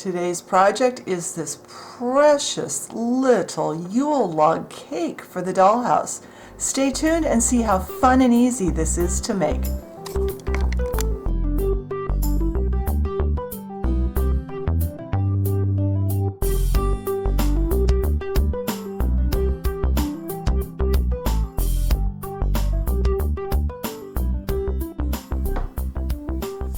Today's project is this precious little Yule log cake for the dollhouse. Stay tuned and see how fun and easy this is to make.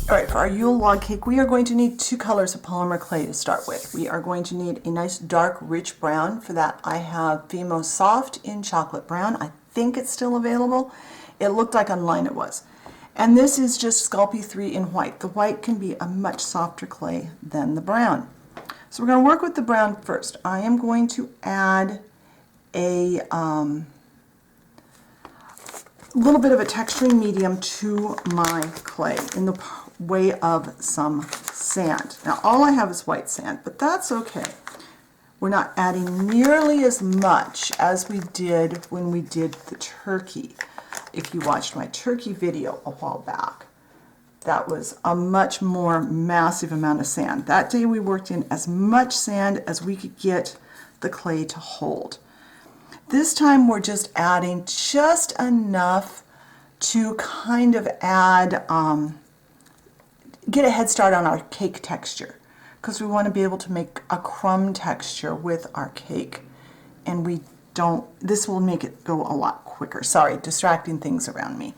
Alright, for our Yule log cake, we are going to need 2 colors of polymer clay to start with. We are going to need a nice dark rich brown. For that I have Fimo Soft in chocolate brown. I think it's still available. It looked like online it was. And this is just Sculpey 3 in white. The white can be a much softer clay than the brown. So we're going to work with the brown first. I am going to add a little bit of a texturing medium to my clay in the way of some sand. Now all I have is white sand, but that's okay. We're not adding nearly as much as we did when we did the turkey. If you watched my turkey video a while back, that was a much more massive amount of sand. That day we worked in as much sand as we could get the clay to hold. This time we're just adding just enough to kind of add, get a head start on our cake texture, because we want to be able to make a crumb texture with our cake, and we don't, this will make it go a lot quicker. Sorry, distracting things around me.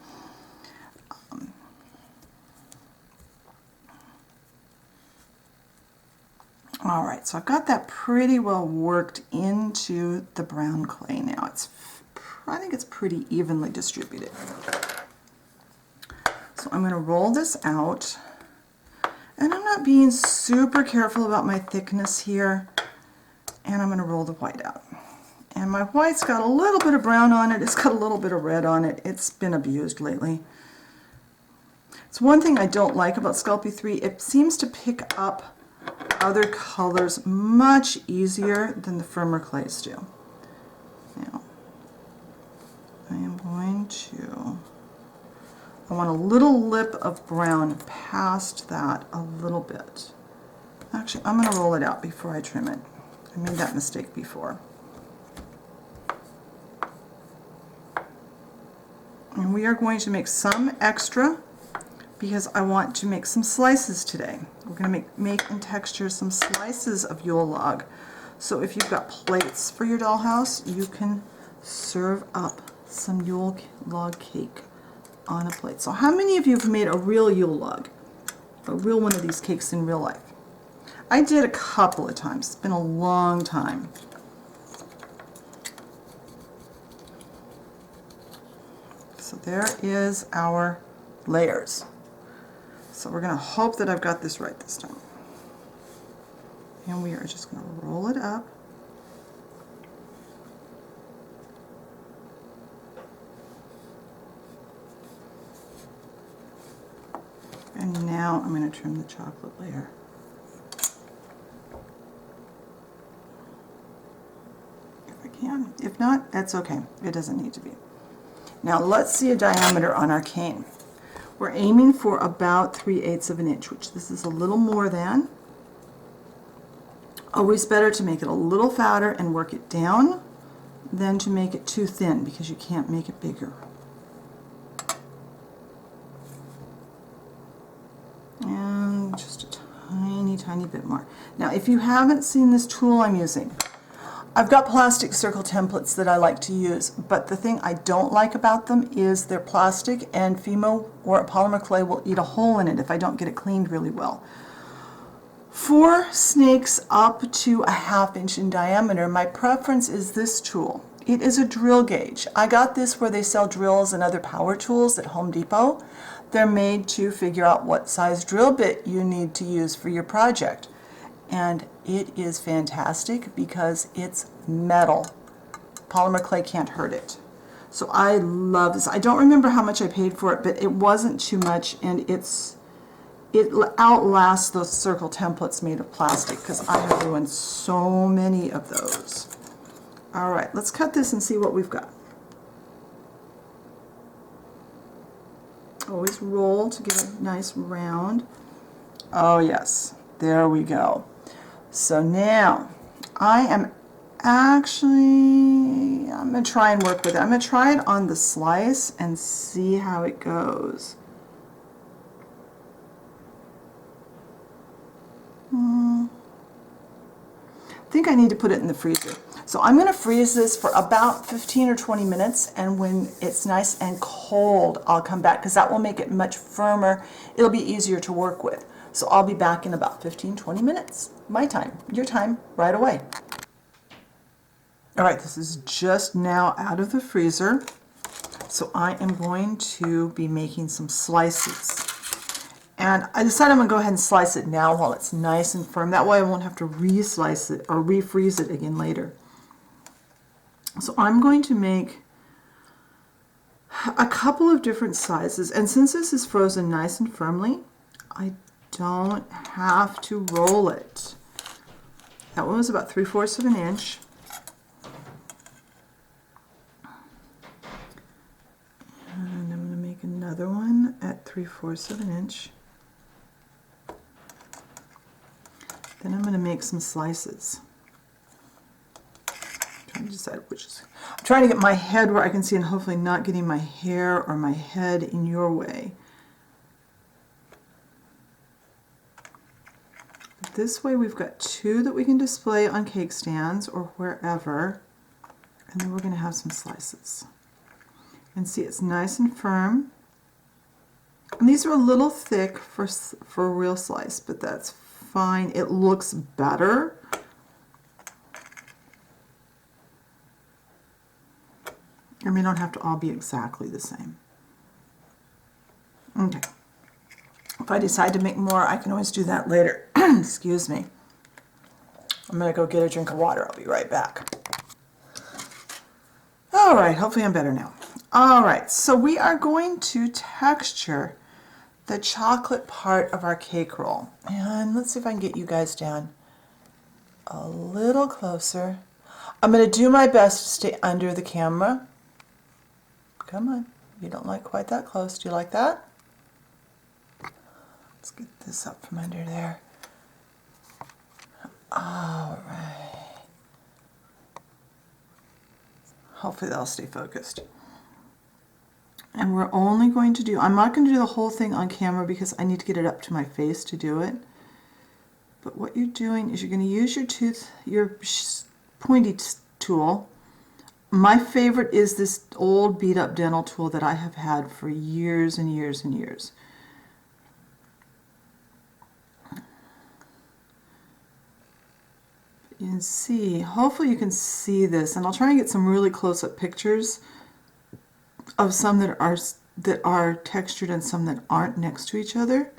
All right, so I've got that pretty well worked into the brown clay now. I think it's pretty evenly distributed. So I'm going to roll this out, and I'm not being super careful about my thickness here, and I'm going to roll the white out. And my white's got a little bit of brown on it, it's got a little bit of red on it. It's been abused lately. It's one thing I don't like about Sculpey 3, it seems to pick up other colors much easier than the firmer clays do. Now, I am going to, I want a little lip of brown past that a little bit. Actually, I'm going to roll it out before I trim it. I made that mistake before. And we are going to make some extra because I want to make some slices today. We're going to make and texture some slices of Yule log. So if you've got plates for your dollhouse, you can serve up some Yule log cake on a plate. So how many of you have made a real Yule log? A real one of these cakes in real life? I did a couple of times. It's been a long time. So there is our layers. So we're going to hope that I've got this right this time. And we are just going to roll it up. And now I'm going to trim the chocolate layer. If I can. If not, that's okay. It doesn't need to be. Now let's see a diameter on our cane. We're aiming for about 3/8 of an inch, which this is a little more than. Always better to make it a little fatter and work it down than to make it too thin, because you can't make it bigger. And just a tiny bit more. Now if you haven't seen this tool I'm using, I've got plastic circle templates that I like to use, but the thing I don't like about them is they're plastic, and Fimo or a polymer clay will eat a hole in it if I don't get it cleaned really well. For snakes up to a 1/2 inch in diameter, my preference is this tool. It is a drill gauge. I got this where they sell drills and other power tools at Home Depot. They're made to figure out what size drill bit you need to use for your project. And it is fantastic because it's metal. Polymer clay can't hurt it. So I love this. I don't remember how much I paid for it, but it wasn't too much, and it outlasts those circle templates made of plastic, because I have ruined so many of those. All right, let's cut this and see what we've got. Always roll to get a nice round. Oh yes, there we go. So now I'm going to try and work with it. I'm going to try it on the slice and see how it goes. I think I need to put it in the freezer. So I'm going to freeze this for about 15 or 20 minutes, and when it's nice and cold, I'll come back because that will make it much firmer. It'll be easier to work with. So I'll be back in about 15-20 minutes. My time, your time, right away. All right, this is just now out of the freezer. So I am going to be making some slices. And I decided I'm going to go ahead and slice it now while it's nice and firm. That way I won't have to re-slice it or refreeze it again later. So I'm going to make a couple of different sizes. And since this is frozen nice and firmly, I don't have to roll it. That one was about 3/4 of an inch. And I'm going to make another one at 3/4 of an inch. Then I'm going to make some slices. I'm trying to decide which is. I'm trying to get my head where I can see and hopefully not getting my hair or my head in your way. This way we've got two that we can display on cake stands or wherever, and then we're going to have some slices. And see, it's nice and firm. And these are a little thick for a real slice, but that's fine. It looks better. And they don't have to all be exactly the same. Okay. If I decide to make more, I can always do that later. Excuse me. I'm going to go get a drink of water. I'll be right back. All right, hopefully I'm better now. All right, so we are going to texture the chocolate part of our cake roll. And let's see if I can get you guys down a little closer. I'm going to do my best to stay under the camera. Come on, you don't like quite that close. Do you like that? Let's get this up from under there. All right. Hopefully that'll stay focused. And we're only going to do, I'm not going to do the whole thing on camera because I need to get it up to my face to do it. But what you're doing is you're going to use your pointy tool. My favorite is this old beat up dental tool that I have had for years and years and years. You can see, hopefully you can see this, and I'll try and get some really close-up pictures of some that are textured and some that aren't next to each other.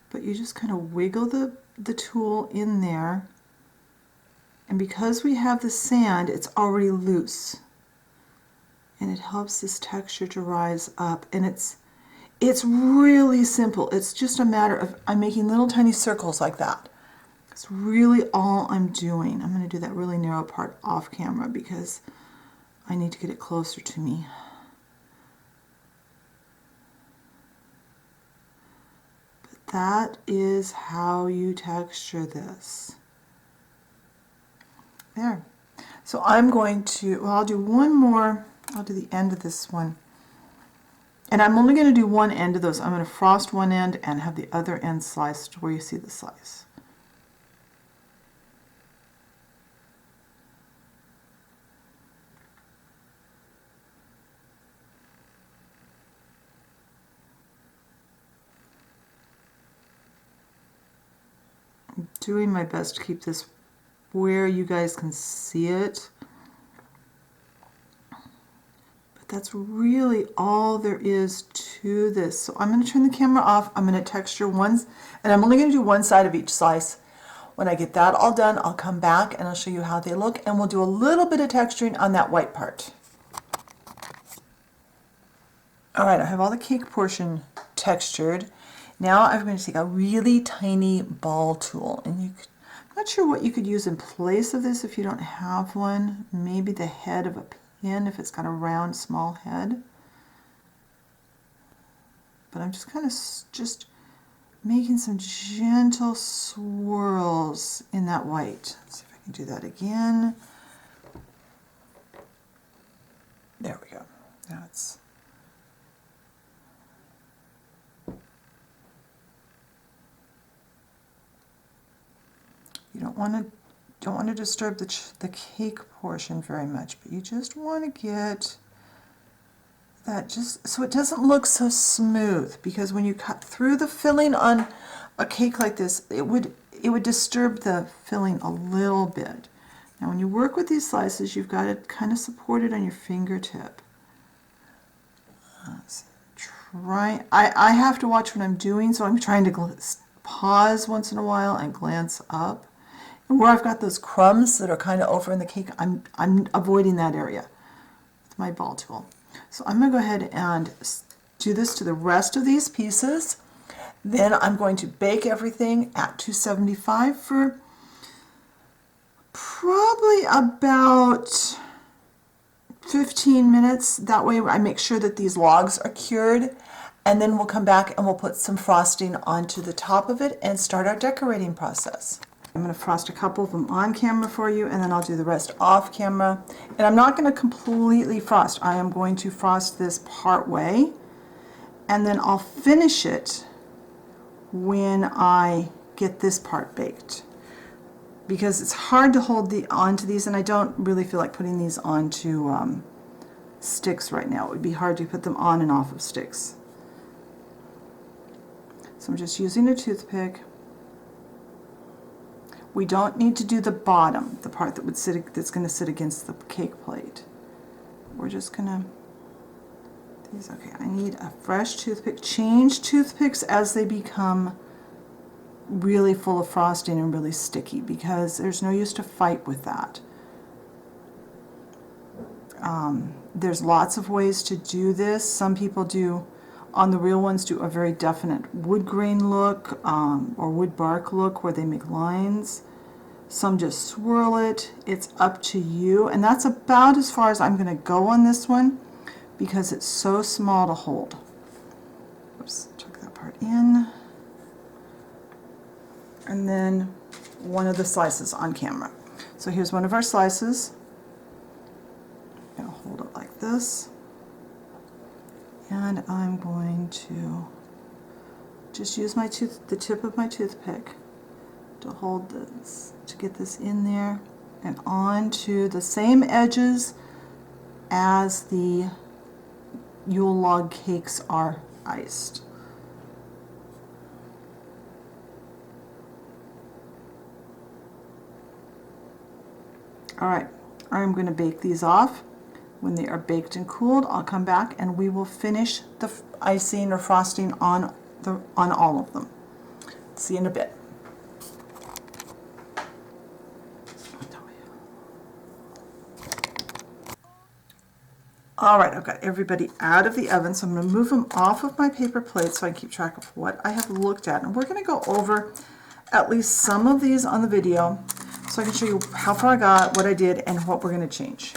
But you just kind of wiggle the tool in there, and because we have the sand, it's already loose, and it helps this texture to rise up. And it's really simple. It's just a matter of I'm making little tiny circles like that. It's really all I'm doing. I'm going to do that really narrow part off camera because I need to get it closer to me. But that is how you texture this. There. So I'm going to, well, I'll do one more. I'll do the end of this one. And I'm only going to do one end of those. I'm going to frost one end and have the other end sliced where you see the slice. I'm doing my best to keep this where you guys can see it. That's really all there is to this. So I'm going to turn the camera off. I'm going to texture one, and I'm only going to do one side of each slice. When I get that all done, I'll come back and I'll show you how they look, and we'll do a little bit of texturing on that white part. All right, I have all the cake portion textured. Now I'm going to take a really tiny ball tool, and I'm not sure what you could use in place of this if you don't have one. Maybe the head of a pin if it's got a round small head. but I'm just kind of just making some gentle swirls in that white. Let's see if I can do that again. There we go. That's you don't want to disturb the cake portion very much, but you just want to get that just so it doesn't look so smooth, because when you cut through the filling on a cake like this, it would disturb the filling a little bit. Now when you work with these slices, you've got it kind of supported on your fingertip. I have to watch what I'm doing, so I'm trying to pause once in a while and glance up. And where I've got those crumbs that are kind of over in the cake, I'm avoiding that area with my ball tool. So I'm going to go ahead and do this to the rest of these pieces. Then I'm going to bake everything at 275 for probably about 15 minutes. That way I make sure that these logs are cured, and then we'll come back and we'll put some frosting onto the top of it and start our decorating process. I'm going to frost a couple of them on camera for you, and then I'll do the rest off camera. And I'm not going to completely frost. I am going to frost this part way, and then I'll finish it when I get this part baked. Because it's hard to hold onto these, and I don't really feel like putting these onto sticks right now. It would be hard to put them on and off of sticks. So I'm just using a toothpick. We don't need to do the bottom, the part that that's going to sit against the cake plate. We're just going to, okay, I need a fresh toothpick. Change toothpicks as they become really full of frosting and really sticky, because there's no use to fight with that. There's lots of ways to do this. Some people do, on the real ones, do a very definite wood grain look or wood bark look where they make lines. Some just swirl it. It's up to you, and that's about as far as I'm going to go on this one because it's so small to hold. Oops, tuck that part in. And then one of the slices on camera. So here's one of our slices. I'm going to hold it like this. And I'm going to just use the tip of my toothpick to hold this, to get this in there and onto the same edges as the Yule log cakes are iced. All right, I'm going to bake these off. When they are baked and cooled, I'll come back and we will finish the icing or frosting on all of them. See you in a bit. All right, I've got everybody out of the oven, so I'm going to move them off of my paper plate so I can keep track of what I have looked at. And we're going to go over at least some of these on the video so I can show you how far I got, what I did, and what we're going to change.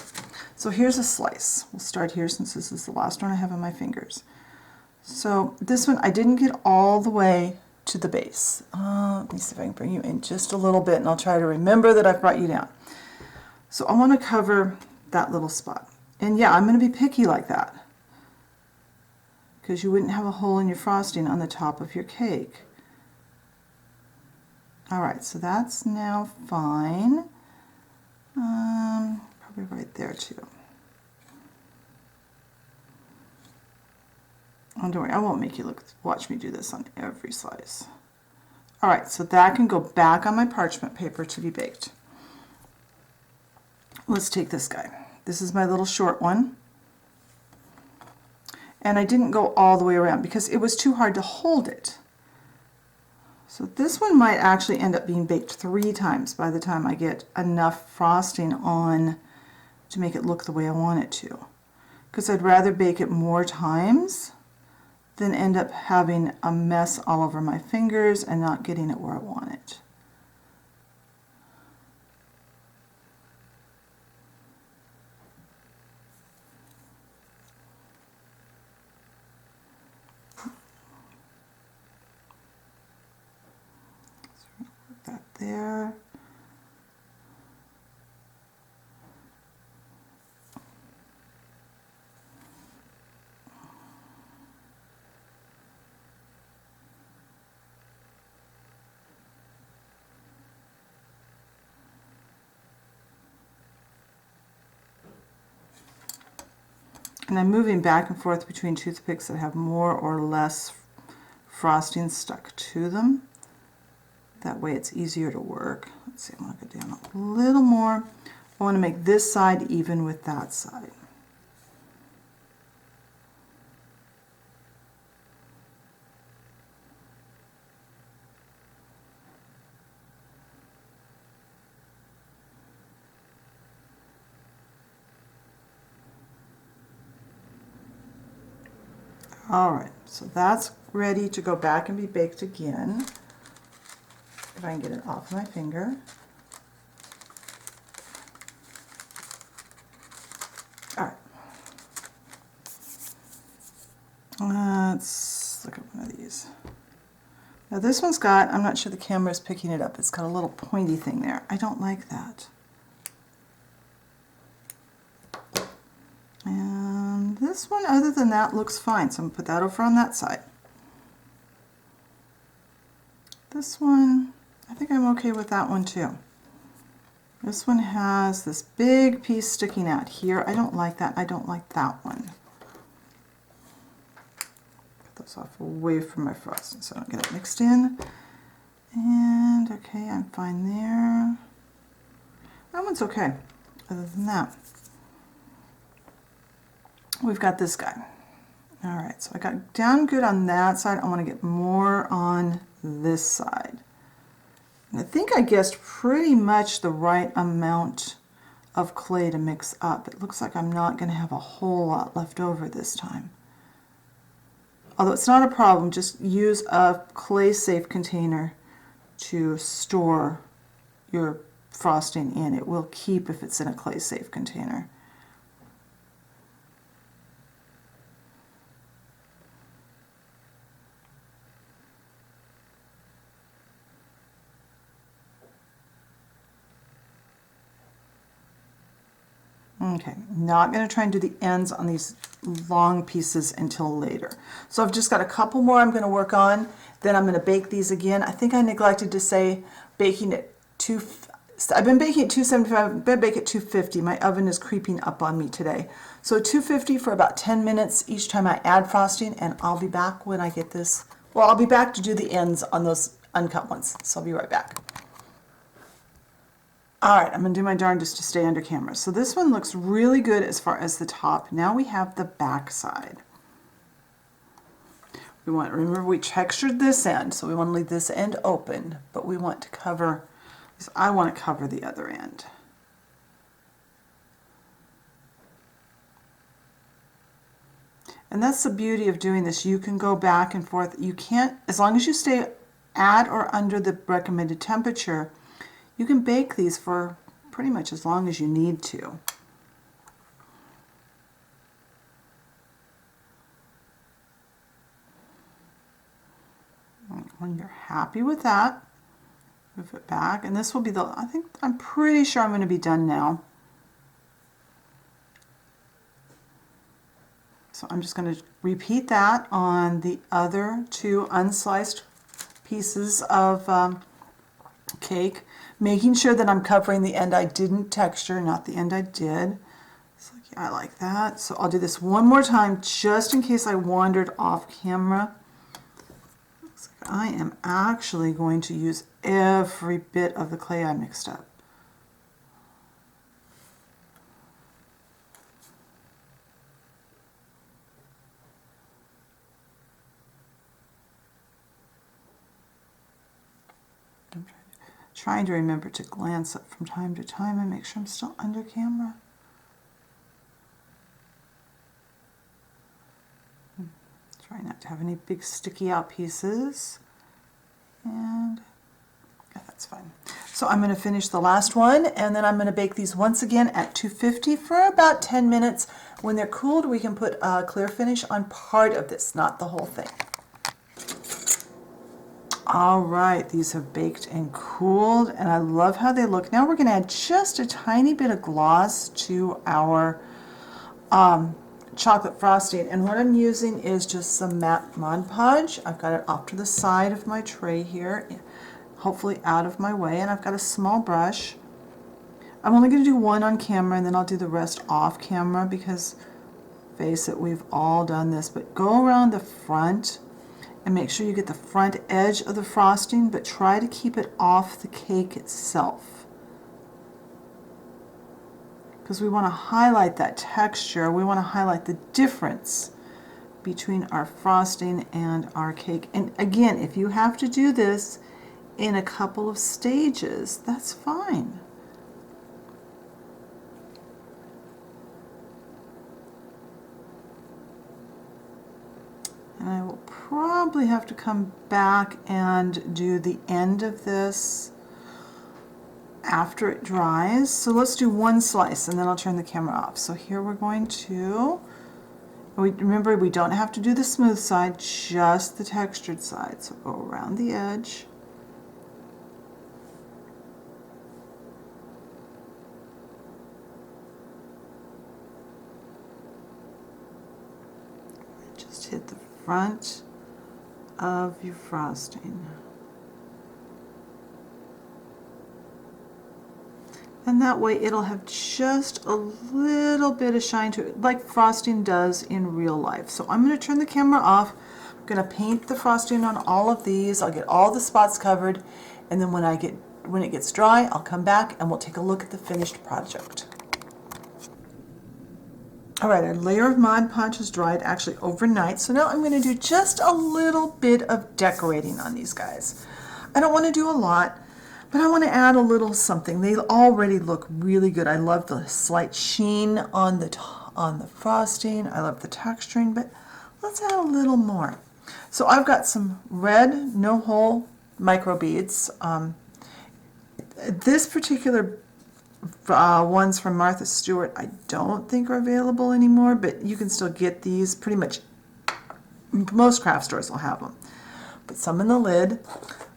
So here's a slice. We'll start here since this is the last one I have on my fingers. So this one, I didn't get all the way to the base. Let me see if I can bring you in just a little bit, and I'll try to remember that I've brought you down. So I want to cover that little spot. And yeah, I'm going to be picky like that, because you wouldn't have a hole in your frosting on the top of your cake. All right, so that's now fine. Probably right there too. Oh, don't worry, I won't make you watch me do this on every slice. All right, so that can go back on my parchment paper to be baked. Let's take this guy. This is my little short one. And I didn't go all the way around because it was too hard to hold it. So this one might actually end up being baked 3 times by the time I get enough frosting on to make it look the way I want it to. Because I'd rather bake it more times than end up having a mess all over my fingers and not getting it where I want it. there. And I'm moving back and forth between toothpicks that have more or less frosting stuck to them. That way it's easier to work. Let's see, I'm going to go down a little more. I want to make this side even with that side. Alright, so that's ready to go back and be baked again. If I can get it off my finger. Alright. Let's look at one of these. Now this one's got, I'm not sure the camera is picking it up, it's got a little pointy thing there. I don't like that. And this one, other than that, looks fine. So I'm going to put that over on that side. This one, I think I'm okay with that one too. This one has this big piece sticking out here. I don't like that. I don't like that one. Put those off away from my frosting so I don't get it mixed in. And okay, I'm fine there. That one's okay, other than that. We've got this guy. All right, so I got down good on that side. I want to get more on this side. And I think I guessed pretty much the right amount of clay to mix up. It looks like I'm not going to have a whole lot left over this time. Although it's not a problem, just use a clay-safe container to store your frosting in. It will keep if it's in a clay-safe container. Okay, not going to try and do the ends on these long pieces until later. So I've just got a couple more I'm going to work on, then I'm going to bake these again. I think I neglected to say baking at I've been baking at 275, I'm going to bake at 250. My oven is creeping up on me today. So 250 for about 10 minutes each time I add frosting, and I'll be back when I get this. Well, I'll be back to do the ends on those uncut ones, so I'll be right back. Alright, I'm going to do my darndest to stay under camera. So this one looks really good as far as the top. Now we have the back side. We want, remember we textured this end, so we want to leave this end open, but we want to cover, I want to cover the other end. And that's the beauty of doing this. You can go back and forth. You can't, as long as you stay at or under the recommended temperature, you can bake these for pretty much as long as you need to. When you're happy with that, move it back. And this will be the, I'm pretty sure I'm going to be done now. So I'm just going to repeat that on the other two unsliced pieces of cake, making sure that I'm covering the end I didn't texture, not the end I did. So yeah, I like that. So I'll do this one more time just in case I wandered off camera. Looks like I am actually going to use every bit of the clay I mixed up. I'm trying to remember to glance up from time to time and make sure I'm still under camera. Try not to have any big sticky out pieces. And yeah, that's fine. So I'm going to finish the last one, and then I'm going to bake these once again at 250 for about 10 minutes. When they're cooled, we can put a clear finish on part of this, not the whole thing. All right, these have baked and cooled, and I love how they look. Now we're going to add just a tiny bit of gloss to our chocolate frosting, and what I'm using is just some matte Mod Podge. I've got it off to the side of my tray here, hopefully out of my way, and I've got a small brush. I'm only going to do one on camera, and then I'll do the rest off camera because, face it, we've all done this, but go around the front and make sure you get the front edge of the frosting, but try to keep it off the cake itself. Because we want to highlight that texture. We want to highlight the difference between our frosting and our cake. And again, if you have to do this in a couple of stages, that's fine. And I will probably have to come back and do the end of this after it dries. So let's do one slice and then I'll turn the camera off. So here we're going to, remember we don't have to do the smooth side, just the textured side. So go around the edge. Just hit the front of your frosting. And that way it'll have just a little bit of shine to it, like frosting does in real life. So I'm going to turn the camera off. I'm going to paint the frosting on all of these. I'll get all the spots covered, and then when it gets dry, I'll come back and we'll take a look at the finished project. All right, our layer of Mod Podge has dried actually overnight, so now I'm going to do just a little bit of decorating on these guys. I don't want to do a lot, but I want to add a little something. They already look really good. I love the slight sheen on the frosting. I love the texturing, but let's add a little more. So I've got some red no-hole micro beads. This particular ones from Martha Stewart I don't think are available anymore, but you can still get these. Pretty much most craft stores will have them. Put some in the lid.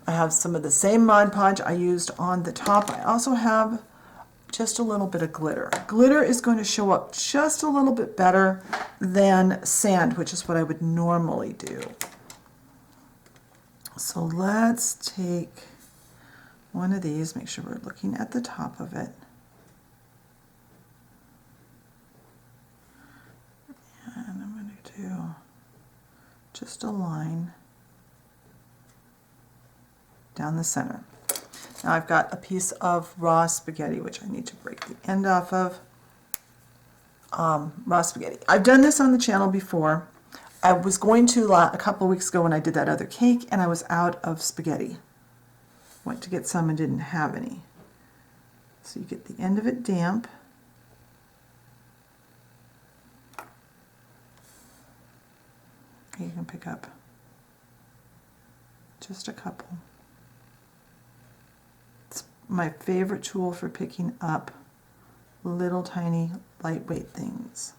I have some of the same Mod Podge I used on the top. I also have just a little bit of glitter. Glitter is going to show up just a little bit better than sand, which is what I would normally do. So let's take one of these, make sure we're looking at the top of it. And I'm going to do just a line down the center. Now I've got a piece of raw spaghetti, which I need to break the end off of. Raw spaghetti. I've done this on the channel before. I was going to a couple of weeks ago when I did that other cake, and I was out of spaghetti. Went to get some and didn't have any. So you get the end of it damp. You can pick up just a couple. It's my favorite tool for picking up little tiny lightweight things.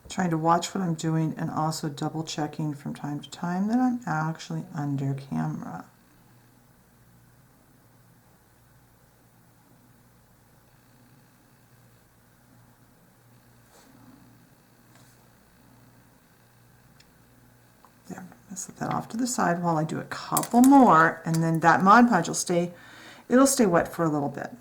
Trying to watch what I'm doing and also double checking from time to time that I'm actually under camera. There, I'm going to set that off to the side while I do a couple more, and then that Mod Podge will stay, it'll stay wet for a little bit.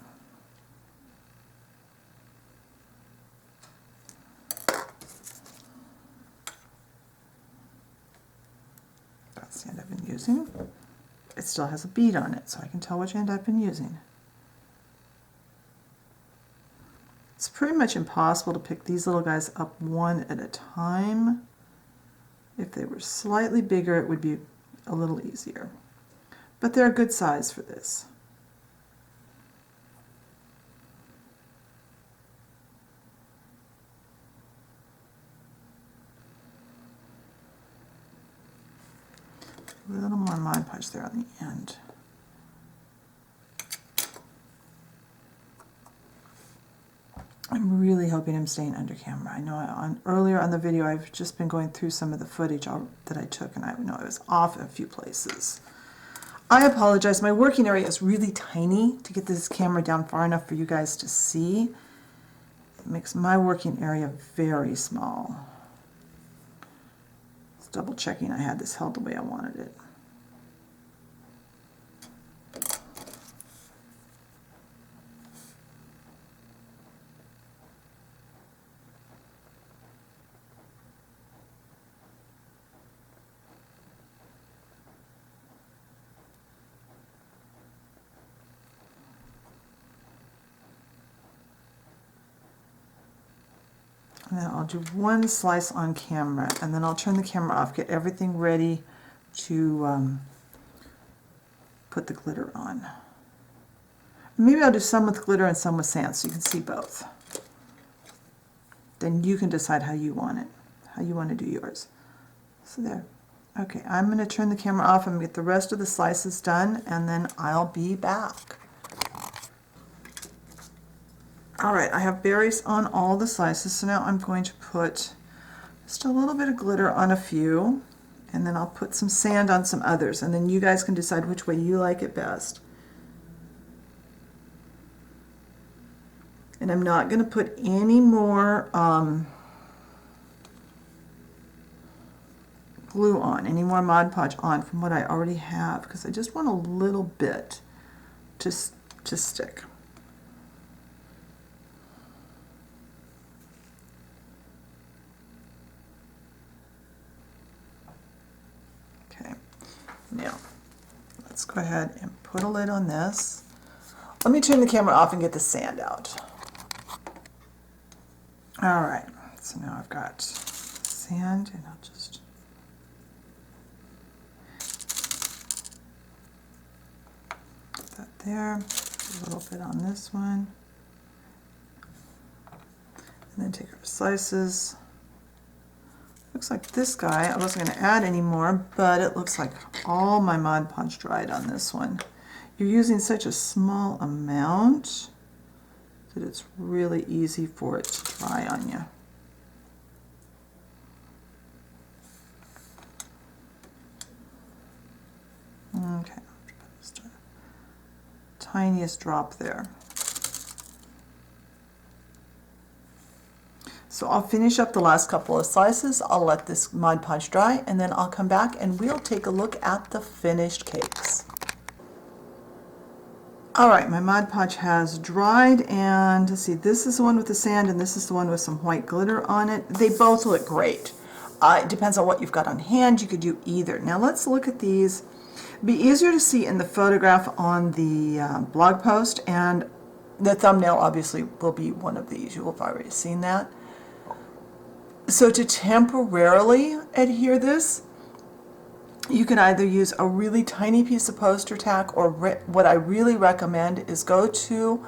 That's the end I've been using. It still has a bead on it, so I can tell which end I've been using. It's pretty much impossible to pick these little guys up one at a time. If they were slightly bigger, it would be a little easier. But they're a good size for this. A little more Mod Podge there on the end. I'm really hoping I'm staying under camera. I know earlier on the video I've just been going through some of the footage that I took, and I know I was off in a few places. I apologize. My working area is really tiny to get this camera down far enough for you guys to see. It makes my working area very small. Just double checking I had this held the way I wanted it. And then I'll do one slice on camera, and then I'll turn the camera off, get everything ready to put the glitter on. Maybe I'll do some with glitter and some with sand so you can see both. Then you can decide how you want it, how you want to do yours. So there. Okay, I'm going to turn the camera off and get the rest of the slices done, and then I'll be back. Alright, I have berries on all the slices, so now I'm going to put just a little bit of glitter on a few, and then I'll put some sand on some others, and then you guys can decide which way you like it best. And I'm not going to put any more glue on, any more Mod Podge on from what I already have, because I just want a little bit to stick. Now, let's go ahead and put a lid on this. Let me turn the camera off and get the sand out. All right, so now I've got sand, and I'll just put that there, a little bit on this one, and then take our slices. Looks like this guy, I wasn't going to add any more, but it looks like all my Mod Podge dried on this one. You're using such a small amount that it's really easy for it to dry on you. Okay, just a tiniest drop there. So I'll finish up the last couple of slices, I'll let this Mod Podge dry, and then I'll come back and we'll take a look at the finished cakes. Alright, my Mod Podge has dried, and let's see, this is the one with the sand and this is the one with some white glitter on it. They both look great. It depends on what you've got on hand, you could do either. Now let's look at these. It'd be easier to see in the photograph on the blog post, and the thumbnail obviously will be one of these. You will have already seen that. So to temporarily adhere this, you can either use a really tiny piece of poster tack, or what I really recommend is go to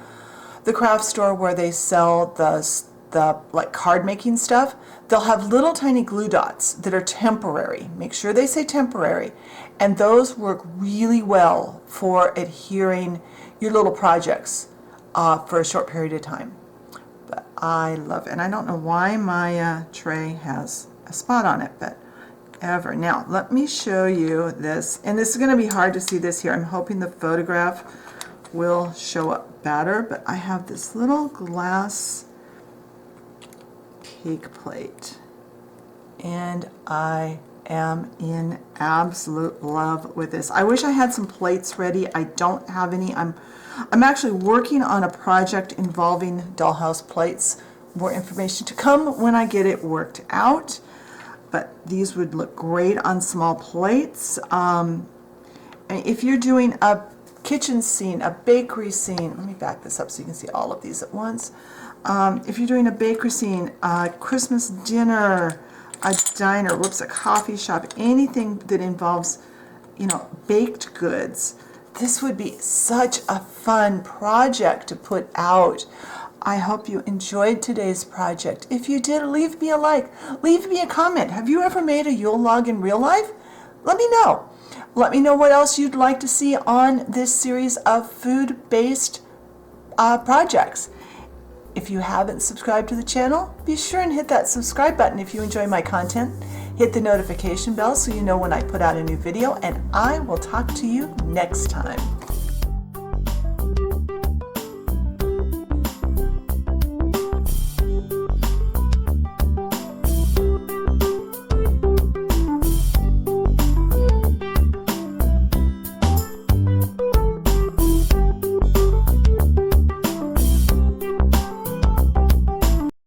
the craft store where they sell the like card making stuff. They'll have little tiny glue dots that are temporary. Make sure they say temporary, and those work really well for adhering your little projects for a short period of time. But I love it, and I don't know why my tray has a spot on it, but ever. Now let me show you this, and this is going to be hard to see this here. I'm hoping the photograph will show up better, but I have this little glass cake plate, and I am in absolute love with this. I wish I had some plates ready. I don't have any. I'm actually working on a project involving Dollhouse plates. More information to come when I get it worked out. But these would look great on small plates. If you're doing a kitchen scene, a bakery scene, let me back this up so you can see all of these at once. If you're doing a bakery scene, a Christmas dinner, a diner, whoops, a coffee shop, anything that involves, you know, baked goods, this would be such a fun project to put out. I hope you enjoyed today's project. If you did, leave me a like, leave me a comment. Have you ever made a Yule log in real life? Let me know. Let me know what else you'd like to see on this series of food-based projects. If you haven't subscribed to the channel, be sure and hit that subscribe button if you enjoy my content. Hit the notification bell so you know when I put out a new video, and I will talk to you next time.